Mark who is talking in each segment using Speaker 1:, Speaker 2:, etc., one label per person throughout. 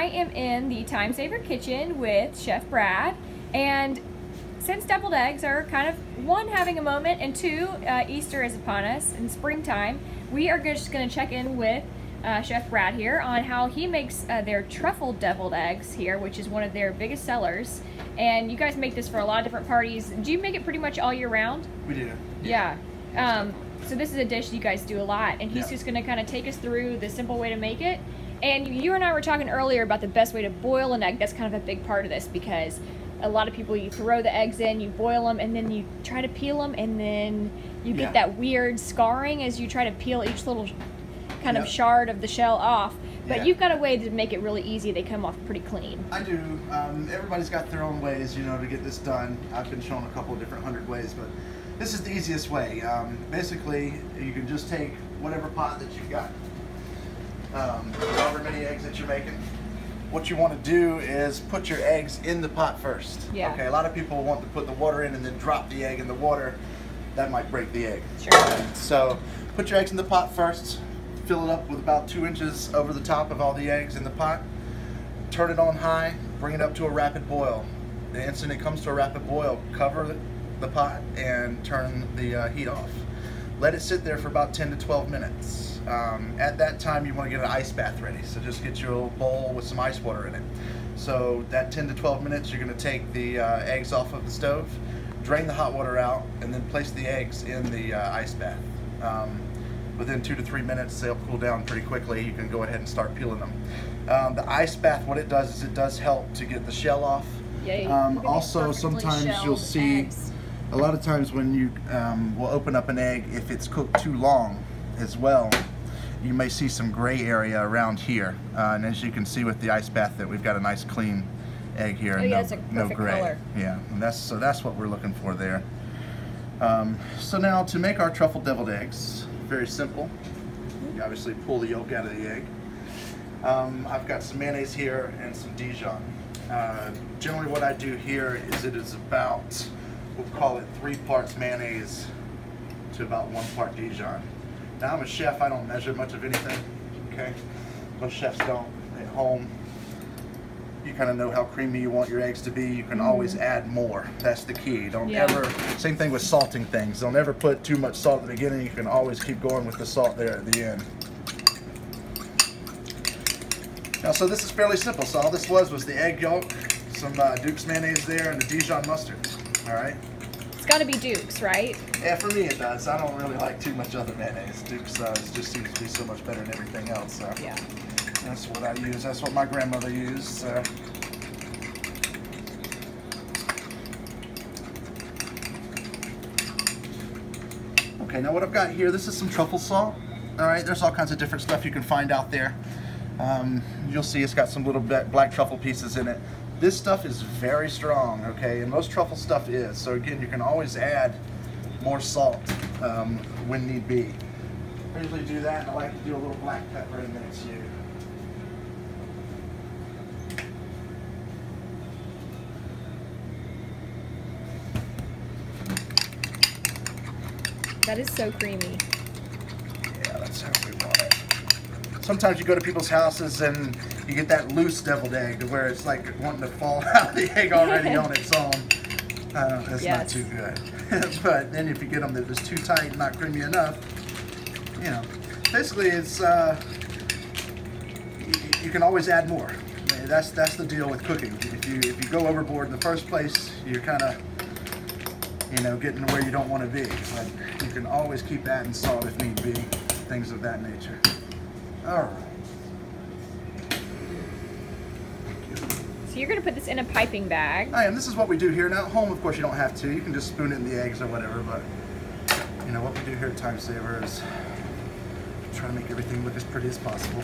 Speaker 1: I am in the Time Savor kitchen with Chef Brad, and since deviled eggs are kind of, one, having a moment, and two, Easter is upon us in springtime, we are just going to check in with Chef Brad here on how he makes their truffled deviled eggs here, which is one of their biggest sellers. And you guys make this for a lot of different parties. Do you make it pretty much all year round?
Speaker 2: We do.
Speaker 1: Yeah. So this is a dish you guys do a lot, and he's just going to kind of take us through the simple way to make it. And you and I were talking earlier about the best way to boil an egg. That's kind of a big part of this, because a lot of people, you throw the eggs in, you boil them, and then you try to peel them, and then you get that weird scarring as you try to peel each little kind of shard of the shell off. But you've got a way to make it really easy. They come off pretty clean.
Speaker 2: I do. Everybody's got their own ways, you know, to get this done. I've been shown a couple of different 100 ways, but this is the easiest way. Basically, you can just take whatever pot that you've got, however many eggs that you're making. What you want to do is put your eggs in the pot first. Okay, a lot of people want to put the water in and then drop the egg in the water. That might break the egg. So put your eggs in the pot first. Fill it up with about 2 inches over the top of all the eggs in the pot. Turn it on high, bring it up to a rapid boil. The instant it comes to a rapid boil, cover the pot and turn the heat off. Let it sit there for about 10 to 12 minutes. At that time, you want to get an ice bath ready. So just get your bowl with some ice water in it. So that 10 to 12 minutes, you're going to take the eggs off of the stove, drain the hot water out, and then place the eggs in the ice bath. Within 2 to 3 minutes, they'll cool down pretty quickly. You can go ahead and start peeling them. The ice bath, what it does is it does help to get the shell off. Also, sometimes you'll see, a lot of times when you will open up an egg, if it's cooked too long as well, you may see some gray area around here. And as you can see with the ice bath, that we've got a nice clean egg here, no gray. Color. Yeah, and that's what we're looking for there. So now to make our truffled deviled eggs, very simple. You obviously pull the yolk out of the egg. I've got some mayonnaise here and some Dijon. Generally what I do here is it is about, we'll call it 3 parts mayonnaise to about 1 part Dijon. Now I'm a chef, I don't measure much of anything, okay? Most chefs don't. At home, you kind of know how creamy you want your eggs to be. You can always add more. That's the key. Don't ever, same thing with salting things. Don't ever put too much salt at the beginning. You can always keep going with the salt there at the end. Now, so this is fairly simple. So all this was the egg yolk, some Duke's mayonnaise there, and the Dijon mustard. All right?
Speaker 1: It's got to be Duke's, right?
Speaker 2: Yeah, for me it does. I don't really like too much other mayonnaise. Duke's just seems to be so much better than everything else. So. Yeah. That's what I use. That's what my grandmother used. Okay, now what I've got here, this is some truffle salt. All right, there's all kinds of different stuff you can find out there. You'll see it's got some little black truffle pieces in it. This stuff is very strong, okay, and most truffle stuff is. So again, you can always add more salt when need be. I usually do that, and I like to do a little black pepper in there too.
Speaker 1: That is so creamy.
Speaker 2: Yeah, that's how we want it. Sometimes you go to people's houses and you get that loose deviled egg where it's like wanting to fall out of the egg already on its own. That's not too good. But then if you get them that are just too tight and not creamy enough, you know, basically it's, you can always add more. That's the deal with cooking. If you go overboard in the first place, you're kind of, you know, getting to where you don't want to be. But you can always keep adding salt if need be, things of that nature. All right.
Speaker 1: So you're going to put this in a piping bag.
Speaker 2: I am. This is what we do here. Now at home, of course, you don't have to. You can just spoon it in the eggs or whatever. But you know what we do here at Time Savor is try to make everything look as pretty as possible.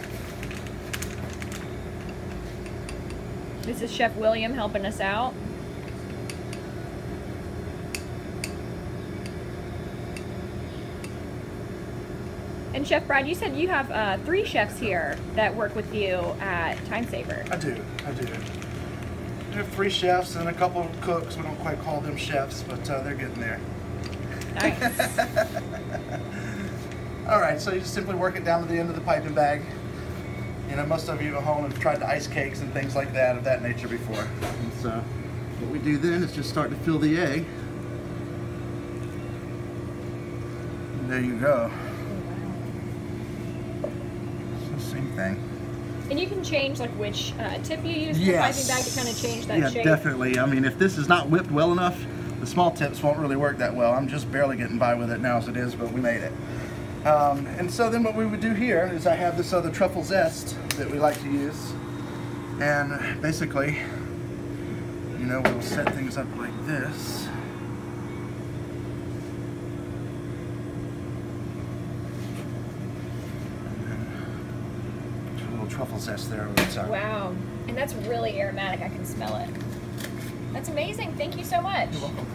Speaker 1: This is Chef William helping us out. And Chef Brad, you said you have 3 chefs here that work with you at Time Savor.
Speaker 2: I do. We have 3 chefs and a couple of cooks. We don't quite call them chefs, but they're getting there.
Speaker 1: Nice.
Speaker 2: All right, so you just simply work it down to the end of the piping bag. You know, most of you at home have tried the ice cakes and things like that of that nature before. And so what we do then is just start to fill the egg. And there you go. It's the same thing.
Speaker 1: And you can change like which tip you use in the piping bag to kind of change that shape.
Speaker 2: Yeah, definitely. I mean, if this is not whipped well enough, the small tips won't really work that well. I'm just barely getting by with it now as it is, but we made it. And so then what we would do here is I have this other truffle zest that we like to use. And basically, you know, we'll set things up like this. Truffle zest there over the top.
Speaker 1: Wow, and that's really aromatic. I can smell it. That's amazing. Thank you so much.
Speaker 2: You're welcome.